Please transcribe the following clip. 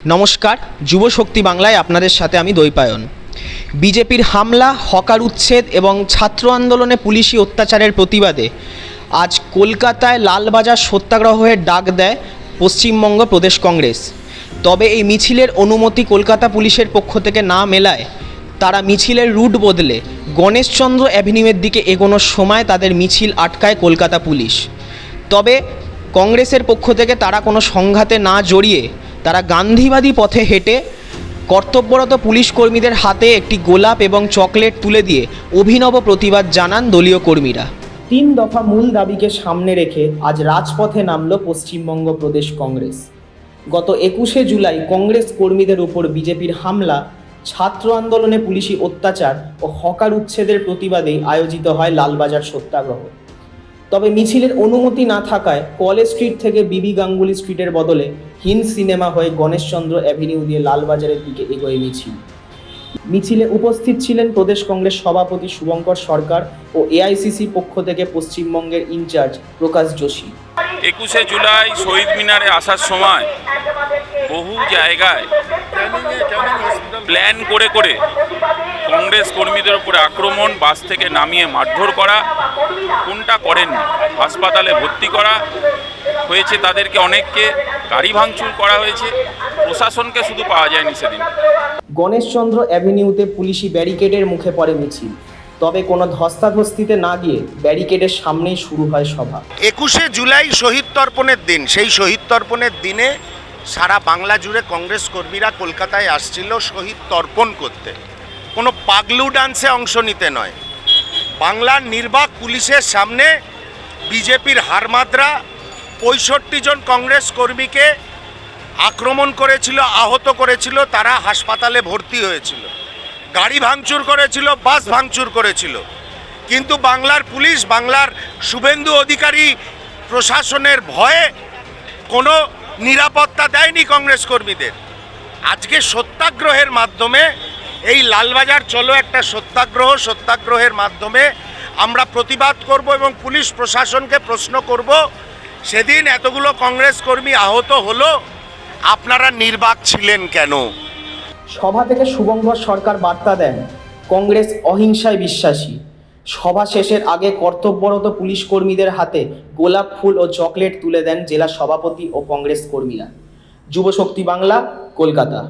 নমস্কার, যুব শক্তি বাংলায় আপনাদের সাথে আমি দৈপায়ন। বিজেপির হামলা, হকার উচ্ছেদ এবং ছাত্র আন্দোলনে পুলিশি অত্যাচারের প্রতিবাদে আজ কলকাতায় লালবাজার সত্যাগ্রহের ডাক দেয় পশ্চিমবঙ্গ প্রদেশ কংগ্রেস। তবে এই মিছিলের অনুমতি কলকাতা পুলিশের পক্ষ থেকে না মেলায় তারা মিছিলের রুট বদলে গণেশচন্দ্র অ্যাভিনিউয়ের দিকে এগোনোর সময় তাদের মিছিল আটকায় কলকাতা পুলিশ। তবে কংগ্রেসের পক্ষ থেকে তারা কোনো সংঘাতে না জড়িয়ে তারা গান্ধীবাদী পথে হেঁটে কর্তব্যরত পুলিশ কর্মীদের হাতে একটি গোলাপ এবং চকলেট তুলে দিয়ে অভিনব প্রতিবাদ জানান দলীয় কর্মীরা। 3 দফা মূল দাবিকে সামনে রেখে আজ রাজপথে নামল পশ্চিমবঙ্গ প্রদেশ কংগ্রেস। গত 21শে জুলাই কংগ্রেস কর্মীদের উপর বিজেপির হামলা, ছাত্র আন্দোলনে পুলিশি অত্যাচার ও হকার উচ্ছেদের প্রতিবাদে আয়োজিত হয় লালবাজার সত্যাগ্রহ। তবে মিছিলের অনুমতি না থাকায় কলেজ স্ট্রিট থেকে বিবি গাঙ্গুলি স্ট্রিটের বদলে হিন্দ সিনেমা হয়ে গণেশচন্দ্র অ্যাভিনিউ দিয়ে লালবাজারের দিকে এগোয় মিছিলে উপস্থিত ছিলেন প্রদেশ কংগ্রেস সভাপতি শুভঙ্কর সরকার ও এআইসিসি পক্ষ থেকে পশ্চিমবঙ্গের ইনচার্জ প্রকাশ যোশী। 21শে জুলাই শহীদ মিনারে আসার সময় বহু জায়গায় প্ল্যান করে কংগ্রেস কর্মীদের উপরে আক্রমণ, বাস থেকে নামিয়ে মারধর করা, কোনটা করেননি, হাসপাতালে ভর্তি করা হয়েছে, তাদেরকে অনেককে গাড়ি ভাঙচুর করা হয়েছে, প্রশাসনকে শুধু পাওয়া যায়নি সেদিন। গণেশচন্দ্র অ্যাভিনিউতে পুলিশি ব্যারিকেডের মুখে পড়ে মিছিল, তবে কোনো ধস্তাধস্তিতে না গিয়ে ব্যারিকেডের সামনেই শুরু হয় সভা। 21শে জুলাই শহীদ তর্পণের দিন। সেই শহীদ তর্পণের দিনে সারা বাংলা জুড়ে কংগ্রেস কর্মীরা কলকাতায় আসছিল শহীদ তর্পণ করতে, কোনো পাগলু ডান্সে অংশ নিতে নয়। বাংলার নির্বাক পুলিশের সামনে বিজেপির হারমাদরা 65 জন কংগ্রেস কর্মীকে আক্রমণ করেছিল, আহত করেছিল, তারা হাসপাতালে ভর্তি হয়েছিল, গাড়ি ভাঙচুর করেছিল, বাস ভাঙচুর করেছিল। কিন্তু বাংলার পুলিশ, বাংলার শুভেন্দু অধিকারী প্রশাসনের ভয়ে কোনো নিরাপত্তা দেয়নি কংগ্রেস কর্মীদের। আজকে সত্যাগ্রহের মাধ্যমে, এই লালবাজার চলো একটা সত্যাগ্রহের মাধ্যমে আমরা প্রতিবাদ করব এবং পুলিশ প্রশাসনকে প্রশ্ন করব, সেদিন এতগুলো কংগ্রেস কর্মী আহত হলো, আপনারা নির্বাক ছিলেন কেন? সভা থেকে শুভঙ্কর সরকার বার্তা দেন, কংগ্রেস অহিংসায় বিশ্বাসী। সভা শেষের আগে কর্তব্যরত পুলিশ কর্মীদের হাতে গোলাপ ফুল ও চকলেট তুলে দেন জেলা সভাপতি ও কংগ্রেস কর্মীরা। যুব শক্তি বাংলা, কলকাতা।